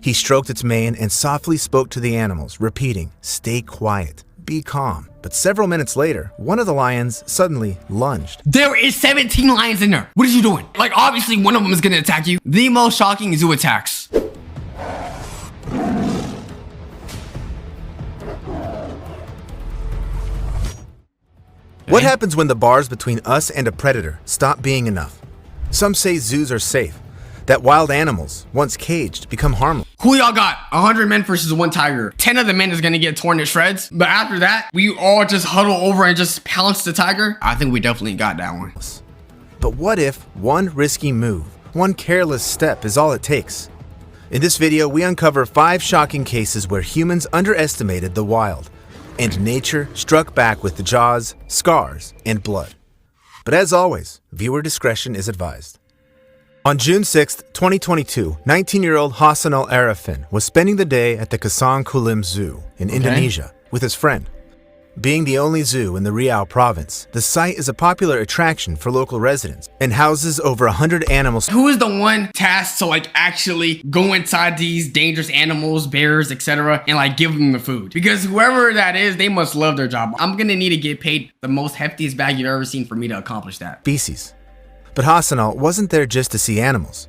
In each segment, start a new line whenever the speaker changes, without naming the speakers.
He stroked its mane and softly spoke to the animals, repeating, "Stay quiet, be calm." But several minutes later, one of the lions suddenly lunged.
There is 17 lions in there. What are you doing? Like, obviously one of them is gonna attack you. The most shocking zoo attacks.
What happens when the bars between us and a predator stop being enough? Some say zoos are safe, that wild animals, once caged, become harmless.
Who y'all got? 100 men versus one tiger. 10 of the men is gonna get torn to shreds. But after that, we all just huddle over and just pounce the tiger. I think we definitely got that one.
But what if one risky move, one careless step is all it takes? In this video, we uncover 5 shocking cases where humans underestimated the wild, and nature struck back with the jaws, scars, and blood. But as always, viewer discretion is advised. On June 6, 2022, 19-year-old Hassanal Arifin was spending the day at the Kasang Kulim Zoo in Indonesia with his friend. Being the only zoo in the Riau province, the site is a popular attraction for local residents and houses over 100 animals.
Who is the one tasked to like actually go inside these dangerous animals, bears, etc., and like give them the food? Because whoever that is, they must love their job. I'm gonna need to get paid the most heftiest bag you've ever seen for me to accomplish that.
Species. But Hassanal wasn't there just to see animals.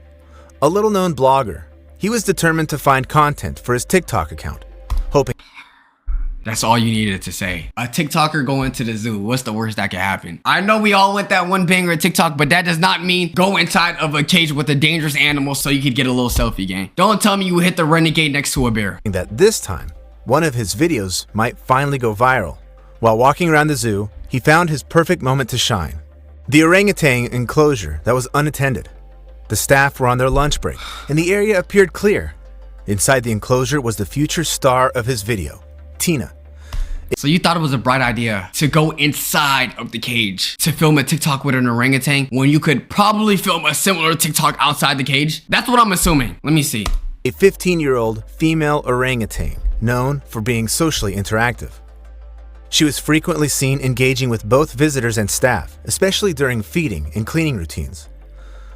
A little-known blogger, he was determined to find content for his TikTok account, hoping...
That's all you needed to say. A TikToker going to the zoo. What's the worst that could happen? I know we all went that one banger TikTok, but that does not mean go inside of a cage with a dangerous animal so you could get a little selfie, gang. Don't tell me you hit the renegade next to a bear.
That this time, one of his videos might finally go viral. While walking around the zoo, he found his perfect moment to shine. The orangutan enclosure that was unattended. The staff were on their lunch break, and the area appeared clear. Inside the enclosure was the future star of his video, Tina.
So you thought it was a bright idea to go inside of the cage to film a TikTok with an orangutan when you could probably film a similar TikTok outside the cage? That's what I'm assuming. Let me see.
A 15-year-old female orangutan known for being socially interactive. She was frequently seen engaging with both visitors and staff, especially during feeding and cleaning routines.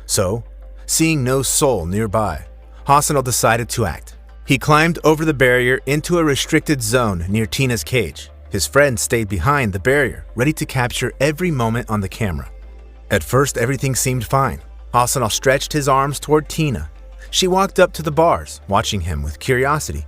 So, seeing no soul nearby, Hassanal decided to act. He climbed over the barrier into a restricted zone near Tina's cage. His friend stayed behind the barrier, ready to capture every moment on the camera. At first, everything seemed fine. Hassanal stretched his arms toward Tina. She walked up to the bars, watching him with curiosity.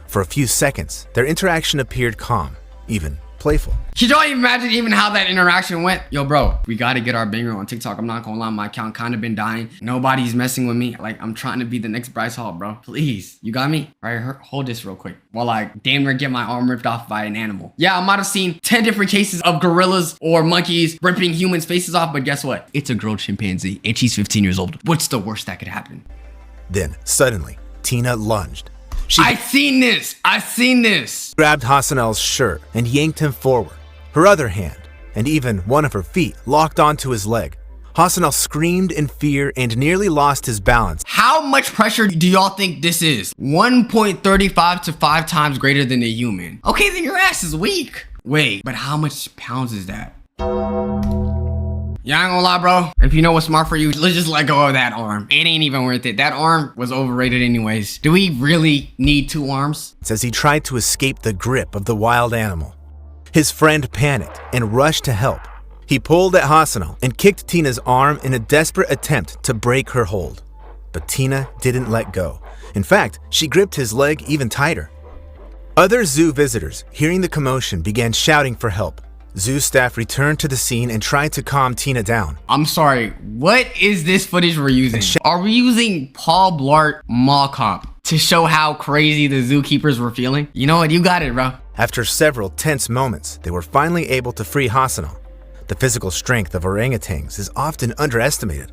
For a few seconds, their interaction appeared calm, even playful.
Could y'all imagine even how that interaction went? Yo, bro, we gotta get our banger on TikTok. I'm not gonna lie, my account kind of been dying. Nobody's messing with me. Like, I'm trying to be the next Bryce Hall, bro. Please, you got me? All right, hold this real quick while I damn near get my arm ripped off by an animal. Yeah, I might have seen 10 different cases of gorillas or monkeys ripping humans' faces off, but guess what? It's a girl chimpanzee and she's 15 years old. What's the worst that could happen?
Then, suddenly, Tina lunged.
I seen this.
Grabbed Hassanal's shirt and yanked him forward. Her other hand, and even one of her feet, locked onto his leg. Hassanal screamed in fear and nearly lost his balance.
How much pressure do y'all think this is? 1.35 to 5 times greater than a human. Okay, then your ass is weak. Wait, but how much pounds is that? Yeah, I ain't gonna lie, bro. If you know what's smart for you, let's just let go of that arm. It ain't even worth it. That arm was overrated anyways. Do we really need 2 arms?
As he tried to escape the grip of the wild animal. His friend panicked and rushed to help. He pulled at Hassanal and kicked Tina's arm in a desperate attempt to break her hold. But Tina didn't let go. In fact, she gripped his leg even tighter. Other zoo visitors, hearing the commotion, began shouting for help. Zoo staff returned to the scene and tried to calm Tina down.
I'm sorry, what is this footage we're using? Are we using Paul Blart Mall Cop to show how crazy the zookeepers were feeling? You know what, you got it, bro.
After several tense moments, they were finally able to free Hassanal. The physical strength of orangutans is often underestimated.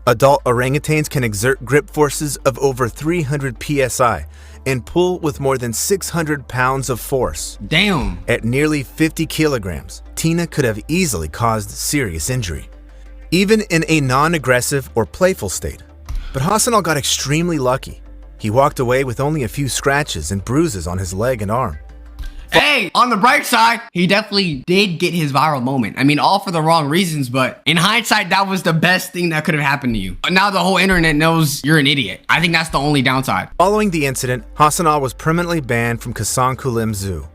Adult orangutans can exert grip forces of over 300 psi and pull with more than 600 pounds of force.
Damn.
At nearly 50 kilograms, Tina could have easily caused serious injury, even in a non-aggressive or playful state. But Hassanal got extremely lucky. He walked away with only a few scratches and bruises on his leg and arm.
Hey, on the bright side, he definitely did get his viral moment. I mean, all for the wrong reasons, but in hindsight, that was the best thing that could have happened to you. Now the whole internet knows you're an idiot. I think that's the only downside.
Following the incident, Hassanal was permanently banned from Kasan Kulim Zoo.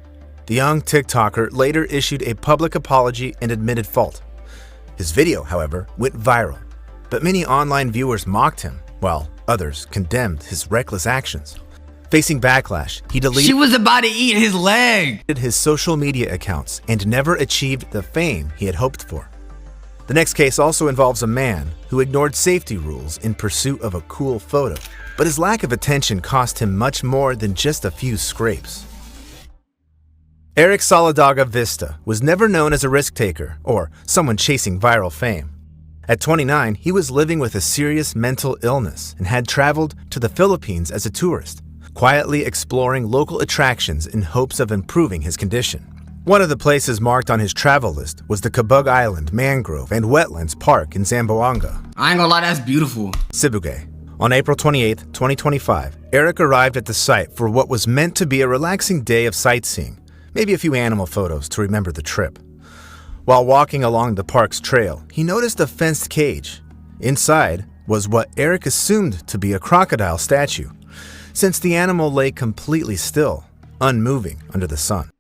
The young TikToker later issued a public apology and admitted fault. His video, however, went viral, but many online viewers mocked him, while others condemned his reckless actions. Facing backlash, he deleted
She was about to eat his leg.
his social media accounts and never achieved the fame he had hoped for. The next case also involves a man who ignored safety rules in pursuit of a cool photo, but his lack of attention cost him much more than just a few scrapes. Eric Saladaga Vista was never known as a risk taker or someone chasing viral fame. At 29, he was living with a serious mental illness and had traveled to the Philippines as a tourist, quietly exploring local attractions in hopes of improving his condition. One of the places marked on his travel list was the Cabug Island Mangrove and Wetlands Park in Zamboanga,
I ain't gonna lie, that's beautiful.
Sibugay. On April 28, 2025, Eric arrived at the site for what was meant to be a relaxing day of sightseeing, maybe a few animal photos to remember the trip. While walking along the park's trail, he noticed a fenced cage. Inside was what Eric assumed to be a crocodile statue, since the animal lay completely still, unmoving under the sun.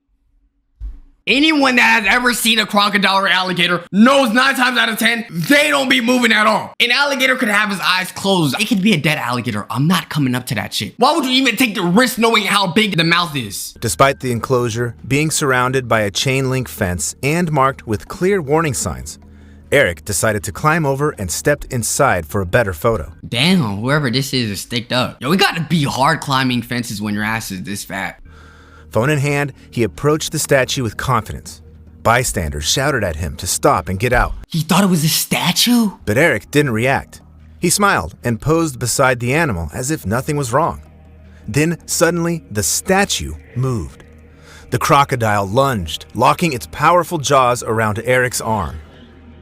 Anyone that has ever seen a crocodile or alligator knows 9 times out of 10, they don't be moving at all. An alligator could have his eyes closed. It could be a dead alligator. I'm not coming up to that shit. Why would you even take the risk knowing how big the mouth is?
Despite the enclosure being surrounded by a chain link fence and marked with clear warning signs, Eric decided to climb over and stepped inside for a better photo.
Damn, whoever this is sticked up. Yo, we gotta be hard climbing fences when your ass is this fat.
Phone in hand, he approached the statue with confidence. Bystanders shouted at him to stop and get out,
He thought it was a statue?
but Eric didn't react. He smiled and posed beside the animal as if nothing was wrong. Then suddenly, the statue moved. The crocodile lunged, locking its powerful jaws around Eric's arm.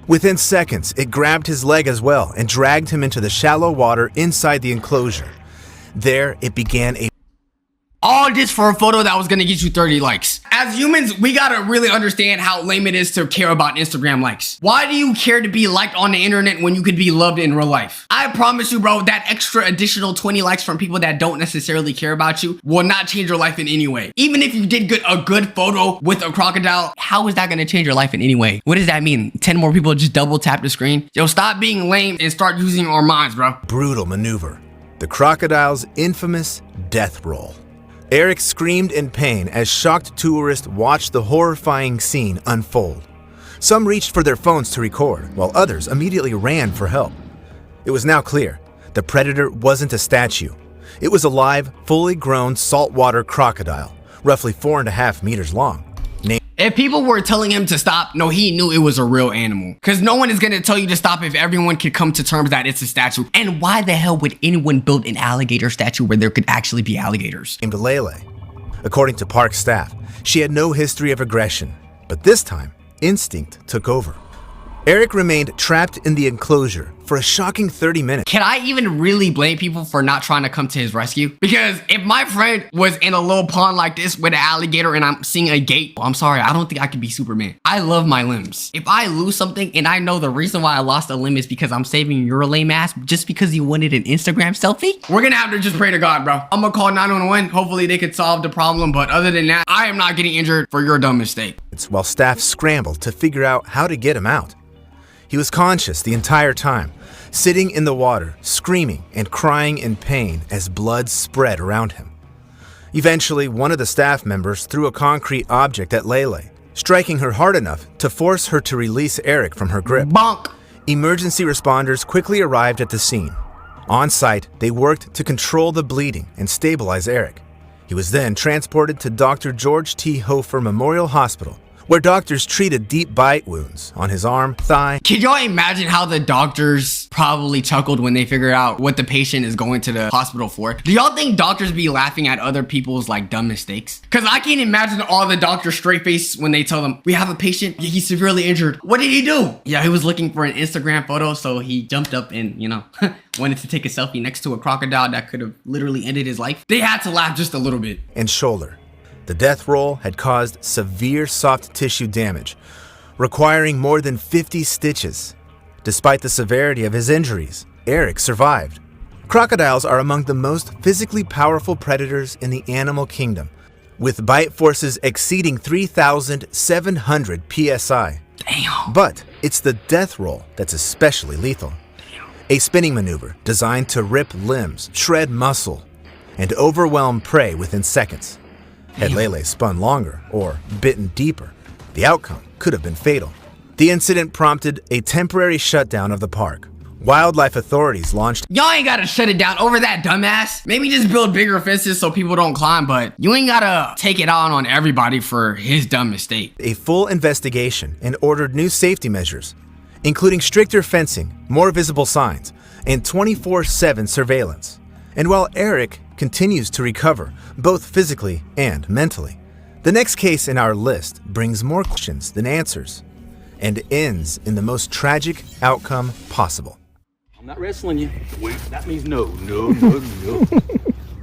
Within seconds, it grabbed his leg as well and dragged him into the shallow water inside the enclosure. There, it began a
All this for a photo that was gonna get you 30 likes. As humans, we gotta really understand how lame it is to care about Instagram likes. Why do you care to be liked on the internet when you could be loved in real life? I promise you, bro, that extra additional 20 likes from people that don't necessarily care about you will not change your life in any way. Even if you did get a good photo with a crocodile, how is that gonna change your life in any way? What does that mean? 10 more people just double tap the screen? Yo, stop being lame and start using our minds, bro.
brutal maneuver, the crocodile's infamous death roll. Eric screamed in pain as shocked tourists watched the horrifying scene unfold. Some reached for their phones to record, while others immediately ran for help. It was now clear the predator wasn't a statue. It was a live, fully grown saltwater crocodile, roughly 4.5 meters long.
If people were telling him to stop, no, he knew it was a real animal. Because no one is going to tell you to stop if everyone could come to terms that it's a statue. And why the hell would anyone build an alligator statue where there could actually be alligators?
Named Lele. According to park staff, she had no history of aggression, but this time, instinct took over. Eric remained trapped in the enclosure for a shocking 30 minutes.
Can I even really blame people for not trying to come to his rescue? Because if my friend was in a little pond like this with an alligator and I'm seeing a gate, I'm sorry, I don't think I could be Superman. I love my limbs. If I lose something and I know the reason why I lost a limb is because I'm saving your lame ass just because you wanted an Instagram selfie, we're gonna have to just pray to God, bro. I'm gonna call 911. Hopefully they could solve the problem. But other than that, I am not getting injured for your dumb mistake.
While staff scrambled to figure out how to get him out. He was conscious the entire time, sitting in the water, screaming and crying in pain as blood spread around him. Eventually, one of the staff members threw a concrete object at Lele, striking her hard enough to force her to release Eric from her grip.
Bonk!
Emergency responders quickly arrived at the scene. On site, they worked to control the bleeding and stabilize Eric. He was then transported to Dr. George T. Hofer Memorial Hospital, where doctors treated deep bite wounds on his arm, thigh.
Can y'all imagine how the doctors probably chuckled when they figured out what the patient is going to the hospital for? Do y'all think doctors be laughing at other people's like dumb mistakes? Cause I can't imagine all the doctors straight face when they tell them, we have a patient, he's severely injured. What did he do? Yeah, he was looking for an Instagram photo, so he jumped up and, wanted to take a selfie next to a crocodile that could have literally ended his life. They had to laugh just a little bit.
And shoulder. The death roll had caused severe soft tissue damage, requiring more than 50 stitches. Despite the severity of his injuries, Eric survived. Crocodiles are among the most physically powerful predators in the animal kingdom, with bite forces exceeding 3,700 psi.
Damn.
But it's the death roll that's especially lethal. A spinning maneuver designed to rip limbs, shred muscle, and overwhelm prey within seconds. Had Lele spun longer or bitten deeper, the outcome could have been fatal. The incident prompted a temporary shutdown of the park. Wildlife authorities launched.
Y'all ain't gotta shut it down over that, dumbass. Maybe just build bigger fences so people don't climb, but you ain't gotta take it out on everybody for his dumb mistake.
A full investigation and ordered new safety measures, including stricter fencing, more visible signs, and 24/7 surveillance. And while Eric continues to recover, both physically and mentally, the next case in our list brings more questions than answers and ends in the most tragic outcome possible.
I'm not wrestling you. Wait, that means no.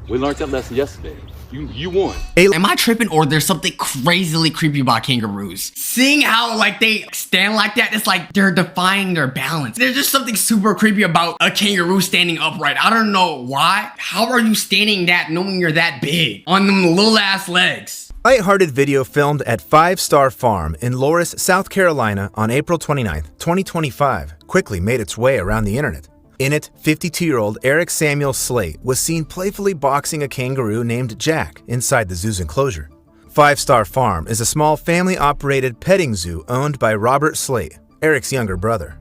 We learned that lesson yesterday. You won.
Am I tripping or there's something crazily creepy about kangaroos? Seeing how like they stand like that, it's like they're defying their balance. There's just something super creepy about a kangaroo standing upright. I don't know why. How are you standing that knowing you're that big on them little ass legs?
Lighthearted video filmed at 5-Star Farm in Loris, South Carolina on April 29, 2025 quickly made its way around the internet. In it, 52-year-old Eric Samuel Slate was seen playfully boxing a kangaroo named Jack inside the zoo's enclosure. 5-Star Farm is a small family-operated petting zoo owned by Robert Slate, Eric's younger brother.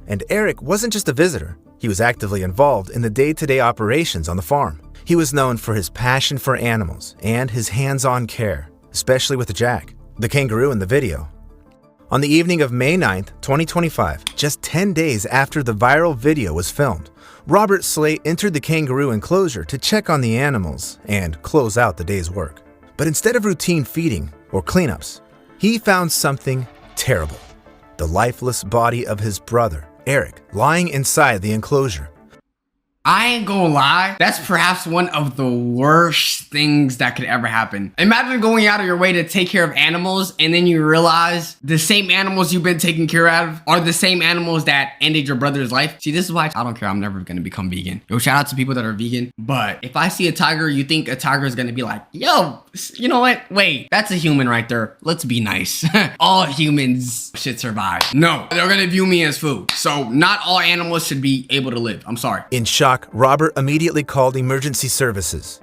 And Eric wasn't just a visitor, he was actively involved in the day-to-day operations on the farm. He was known for his passion for animals and his hands-on care, especially with Jack, the kangaroo in the video. On the evening of May 9, 2025, just 10 days after the viral video was filmed, Robert Slate entered the kangaroo enclosure to check on the animals and close out the day's work. But instead of routine feeding or cleanups, he found something terrible: the lifeless body of his brother, Eric, lying inside the enclosure.
I ain't gonna lie, that's perhaps one of the worst things that could ever happen. Imagine going out of your way to take care of animals and then you realize the same animals you've been taking care of are the same animals that ended your brother's life. See, this is why I don't care, I'm never gonna become vegan. Yo, shout out to people that are vegan, but if I see a tiger, you think a tiger is gonna be like, yo, you know what? Wait, that's a human right there. Let's be nice. All humans should survive. No, they're gonna view me as food. So not all animals should be able to live. I'm sorry.
In shock, Robert immediately called emergency services.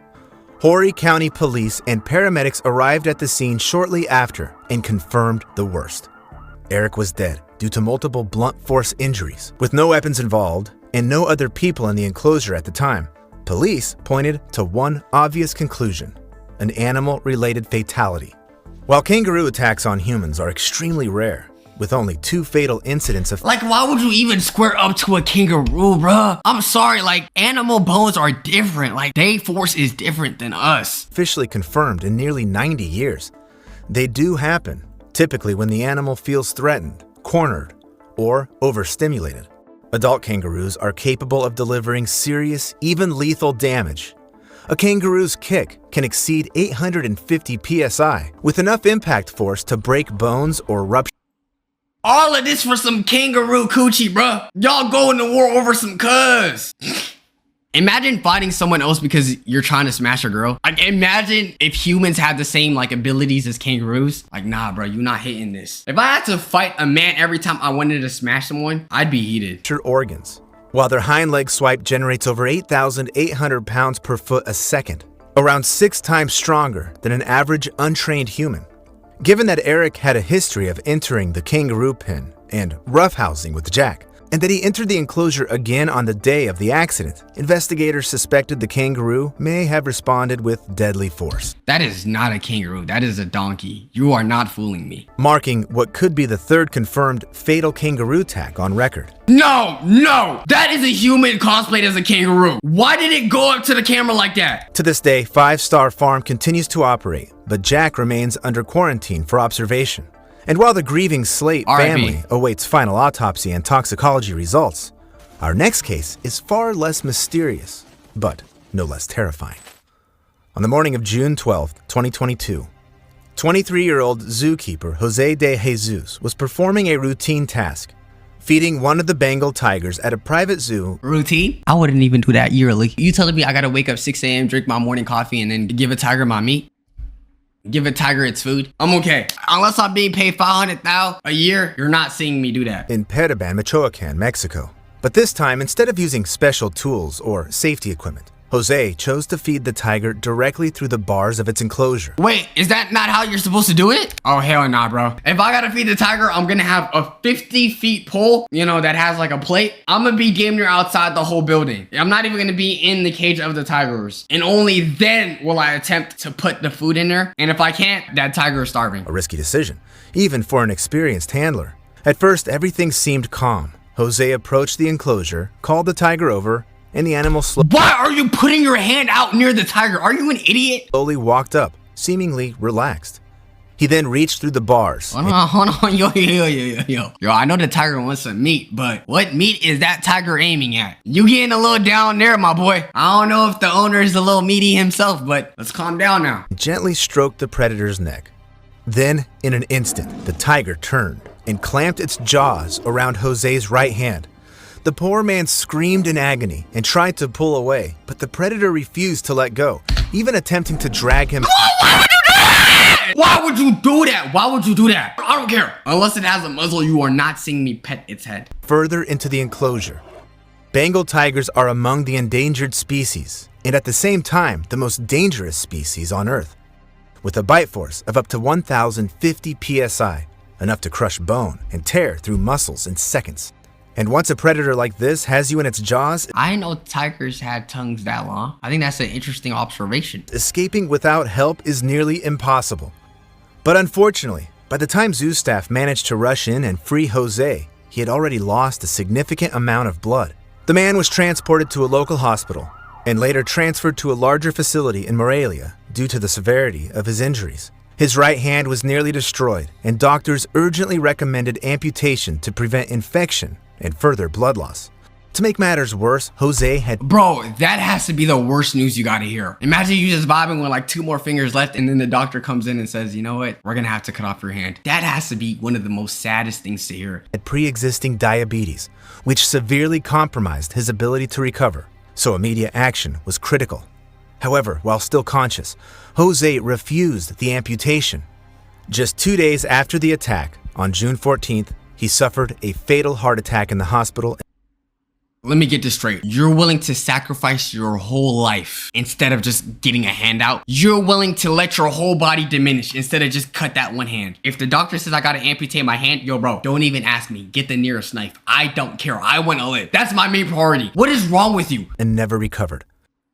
Horry County Police and paramedics arrived at the scene shortly after and confirmed the worst. Eric was dead due to multiple blunt force injuries, with no weapons involved and no other people in the enclosure at the time. Police pointed to one obvious conclusion: an animal-related fatality. While kangaroo attacks on humans are extremely rare, with only 2 fatal incidents of—
Like, why would you even square up to a kangaroo, bruh? I'm sorry, like, animal bones are different. Like, their force is different than us.
officially confirmed in nearly 90 years. They do happen, typically when the animal feels threatened, cornered, or overstimulated. Adult kangaroos are capable of delivering serious, even lethal damage. A kangaroo's kick can exceed 850 psi, with enough impact force to break bones or rupture.
All of this for some kangaroo coochie, bruh. Y'all going to war over some cuz. Imagine fighting someone else because you're trying to smash a girl. Like, imagine if humans had the same, like, abilities as kangaroos. Like, nah, bro, you're not hitting this. If I had to fight a man every time I wanted to smash someone, I'd be heated.
Organs, while their hind leg swipe generates over 8,800 pounds per foot a second, around 6 times stronger than an average untrained human. Given that Eric had a history of entering the kangaroo pen and roughhousing with Jack, and that he entered the enclosure again on the day of the accident, investigators suspected the kangaroo may have responded with deadly force.
That is not a kangaroo, that is a donkey. You are not fooling me.
Marking what could be the 3rd confirmed fatal kangaroo attack on record.
No, that is a human cosplayed as a kangaroo. Why did it go up to the camera like that?
To this day, 5-Star Farm continues to operate, but Jack remains under quarantine for observation. And while the grieving Slate family awaits final autopsy and toxicology results, our next case is far less mysterious, but no less terrifying. On the morning of June 12, 2022, 23-year-old zookeeper Jose de Jesus was performing a routine task, feeding one of the Bengal tigers at a private zoo.
Routine? I wouldn't even do that yearly. You telling me I gotta wake up 6 a.m., drink my morning coffee, and then give a tiger my meat? Give a tiger its food? I'm okay. Unless I'm being paid $500,000 a year, you're not seeing me do that.
In Periban, Michoacan, Mexico. But this time, instead of using special tools or safety equipment, Jose chose to feed the tiger directly through the bars of its enclosure.
Wait, is that not how you're supposed to do it? Oh, hell nah, bro. If I gotta feed the tiger, I'm gonna have a 50 feet pole, that has like a plate. I'm gonna be damn near outside the whole building. I'm not even gonna be in the cage of the tigers. And only then will I attempt to put the food in there. And if I can't, that tiger is starving.
A risky decision, even for an experienced handler. At first, everything seemed calm. Jose approached the enclosure, called the tiger over, and the animal
Why are you putting your hand out near the tiger? Are you an idiot?
slowly walked up, seemingly relaxed. He then reached through the bars.
Hold on, yo. Yo, I know the tiger wants some meat, but what meat is that tiger aiming at? You getting a little down there, my boy. I don't know if the owner is a little meaty himself, but let's calm down now.
Gently stroked the predator's neck. Then, in an instant, the tiger turned and clamped its jaws around Jose's right hand. The poor man screamed in agony and tried to pull away, but the predator refused to let go, even attempting to drag him.
Why would you do that? Why would you do that? I don't care. Unless it has a muzzle, you are not seeing me pet its head.
Further into the enclosure. Bengal tigers are among the endangered species, and at the same time, the most dangerous species on Earth. With a bite force of up to 1,050 psi, enough to crush bone and tear through muscles in seconds. And once a predator like this has you in its jaws,
I didn't know tigers had tongues that long. I think that's an interesting observation.
escaping without help is nearly impossible. But unfortunately, by the time zoo staff managed to rush in and free Jose, he had already lost a significant amount of blood. The man was transported to a local hospital and later transferred to a larger facility in Morelia due to the severity of his injuries. His right hand was nearly destroyed, and doctors urgently recommended amputation to prevent infection and further blood loss. To make matters worse, Jose had—
Bro, that has to be the worst news you gotta hear. Imagine you just vibing with like 2 more fingers left and then the doctor comes in and says, you know what, we're gonna have to cut off your hand. That has to be one of the most saddest things to hear.
pre-existing diabetes, which severely compromised his ability to recover, so immediate action was critical. However, while still conscious, Jose refused the amputation. Just 2 days after the attack, on June 14th, he suffered a fatal heart attack in the hospital.
Let me get this straight. You're willing to sacrifice your whole life instead of just getting a hand out? You're willing to let your whole body diminish instead of just cut that one hand? If the doctor says I gotta amputate my hand, yo bro, don't even ask me. Get the nearest knife. I don't care. I wanna live. That's my main priority. What is wrong with you?
And never recovered.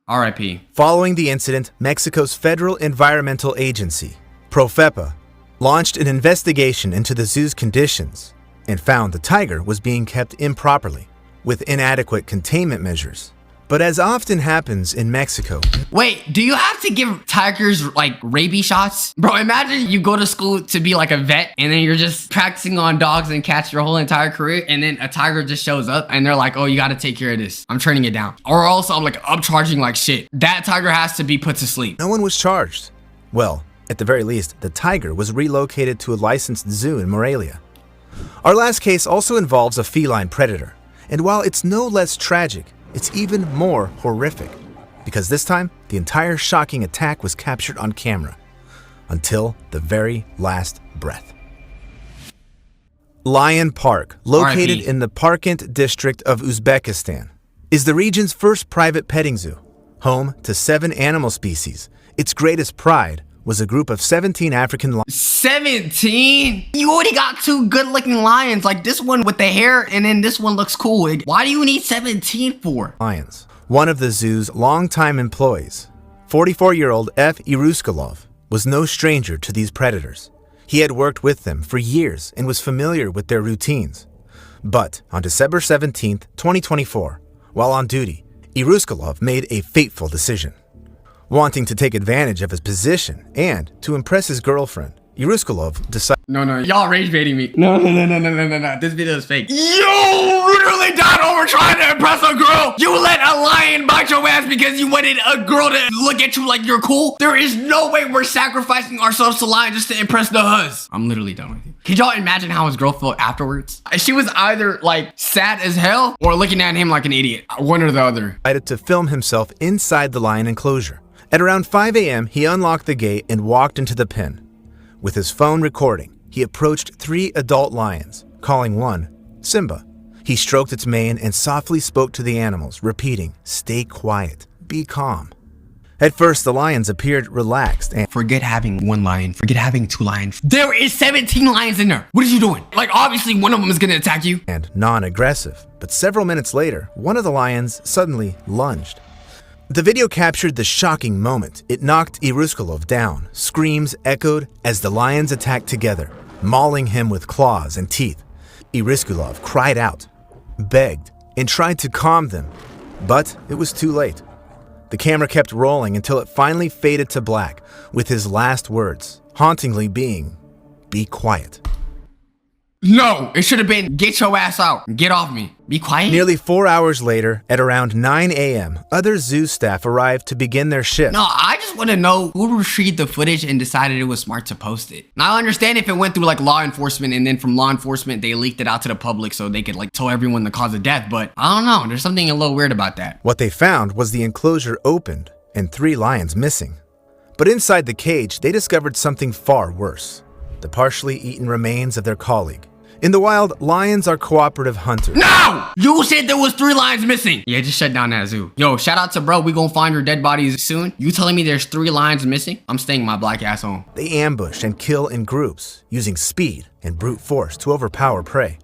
R.I.P.
Following the incident, Mexico's Federal Environmental Agency, Profepa, launched an investigation into the zoo's conditions and found the tiger was being kept improperly, with inadequate containment measures. But as often happens in Mexico—
Wait, do you have to give tigers like rabies shots? Bro, imagine you go to school to be like a vet and then you're just practicing on dogs and cats your whole entire career, and then a tiger just shows up and they're like, oh, you gotta take care of this. I'm turning it down. Or else I'm charging like shit. That tiger has to be put to sleep.
no one was charged. Well, at the very least, the tiger was relocated to a licensed zoo in Morelia. Our last case also involves a feline predator. And while it's no less tragic, it's even more horrific, because this time, the entire shocking attack was captured on camera, until the very last breath. Lion Park, located
RIP.
in the Parkent district of Uzbekistan, is the region's first private petting zoo, home to 7 animal species. Its greatest pride was a group of 17 African
17? You already got 2 good looking lions, like this one with the hair and then this one looks cool. Why do you need 17 for?
lions. One of the zoo's longtime employees, 44-year-old F. Iruskalov, was no stranger to these predators. He had worked with them for years and was familiar with their routines. But on December 17, 2024, while on duty, Iruskalov made a fateful decision. Wanting to take advantage of his position and to impress his girlfriend, Iruskulov decided
No, y'all rage baiting me. No. This video is fake. You literally died over trying to impress a girl. You let a lion bite your ass because you wanted a girl to look at you like you're cool. There is no way we're sacrificing ourselves to lion just to impress the huzz. I'm literally done with you. Could y'all imagine how his girl felt afterwards? She was either like sad as hell or looking at him like an idiot. One or the other.
to film himself inside the lion enclosure. At around 5 a.m., he unlocked the gate and walked into the pen. With his phone recording, he approached 3 adult lions, calling one Simba. He stroked its mane and softly spoke to the animals, repeating, "Stay quiet, be calm." At first, the lions appeared relaxed and
Forget having 1 lion, forget having 2 lions. There is 17 lions in there. What are you doing? Like, obviously one of them is gonna attack you.
non-aggressive. But several minutes later, one of the lions suddenly lunged. The video captured the shocking moment. It knocked Iruskulov down. Screams echoed as the lions attacked together, mauling him with claws and teeth. Iruskulov cried out, begged, and tried to calm them, but it was too late. The camera kept rolling until it finally faded to black, with his last words hauntingly being, "Be quiet."
No, it should have been, get your ass out, get off me, be quiet.
Nearly 4 hours later, at around 9 a.m., other zoo staff arrived to begin their shift.
No, I just want to know who retrieved the footage and decided it was smart to post it. Now, I understand if it went through like law enforcement and then from law enforcement, they leaked it out to the public so they could like tell everyone the cause of death, but I don't know, there's something a little weird about that.
What they found was the enclosure opened and 3 lions missing. But inside the cage, they discovered something far worse: the partially eaten remains of their colleague. In the wild, lions are cooperative hunters.
No! You said there was 3 lions missing. Yeah, just shut down that zoo. Yo, shout out to bro. We gonna find your dead bodies soon. You telling me there's 3 lions missing? I'm staying my black ass home.
They ambush and kill in groups, using speed and brute force to overpower prey.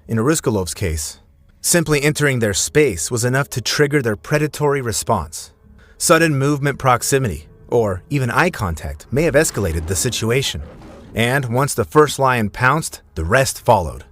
In Iruskulov's case, simply entering their space was enough to trigger their predatory response. Sudden movement proximity, or even eye contact, may have escalated the situation. And once the first lion pounced, the rest followed.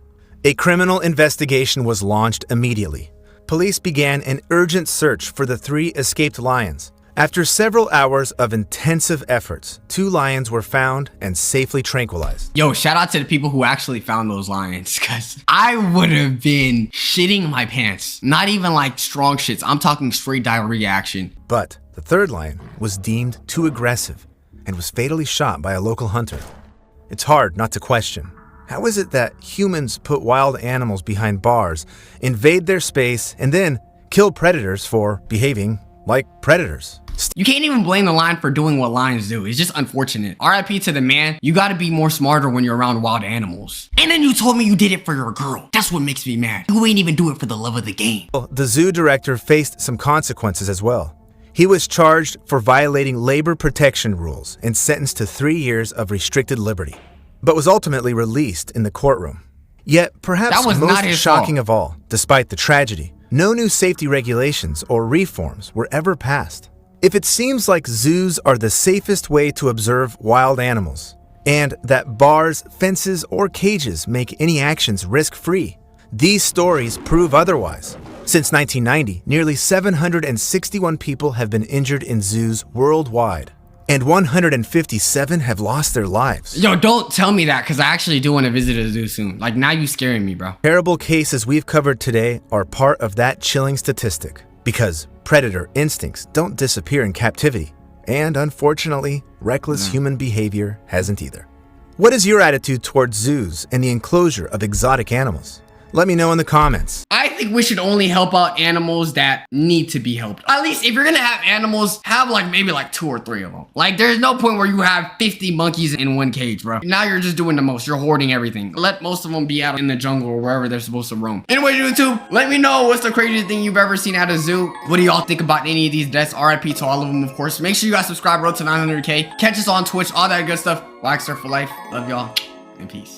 A criminal investigation was launched immediately. Police began an urgent search for the 3 escaped lions. After several hours of intensive efforts, 2 lions were found and safely tranquilized.
Yo, shout out to the people who actually found those lions, because I would have been shitting my pants. Not even like strong shits. I'm talking straight diarrhea action.
But the 3rd lion was deemed too aggressive and was fatally shot by a local hunter. It's hard not to question. How is it that humans put wild animals behind bars, invade their space, and then kill predators for behaving like predators?
You can't even blame the lion for doing what lions do. It's just unfortunate. RIP to the man. You gotta be more smarter when you're around wild animals. And then you told me you did it for your girl. That's what makes me mad. You ain't even do it for the love of the game.
The zoo director faced some consequences as well. He was charged for violating labor protection rules and sentenced to 3 years of restricted liberty, but was ultimately released in the courtroom. Yet, perhaps
That was
most
not his
shocking
fault.
of all, despite the tragedy, no new safety regulations or reforms were ever passed. If it seems like zoos are the safest way to observe wild animals, and that bars, fences, or cages make any actions risk-free, these stories prove otherwise. Since 1990, nearly 761 people have been injured in zoos worldwide, and 157 have lost their lives.
Yo, don't tell me that, because I actually do want to visit a zoo soon. Like, now you scaring me, bro.
Terrible cases we've covered today are part of that chilling statistic, because predator instincts don't disappear in captivity, and unfortunately, reckless human behavior hasn't either. What is your attitude towards zoos and the enclosure of exotic animals? Let me know in the comments.
I think we should only help out animals that need to be helped. At least if you're gonna have animals, have like maybe like 2 or 3 of them. Like, there's no point where you have 50 monkeys in one cage, bro. Now you're just doing the most. You're hoarding everything. Let most of them be out in the jungle or wherever they're supposed to roam. Anyway, YouTube, let me know what's the craziest thing you've ever seen at a zoo. What do y'all think about any of these deaths? RIP to all of them, of course. Make sure you guys subscribe. Road to 900K. Catch us on Twitch. All that good stuff. Waxer for life. Love y'all. And peace.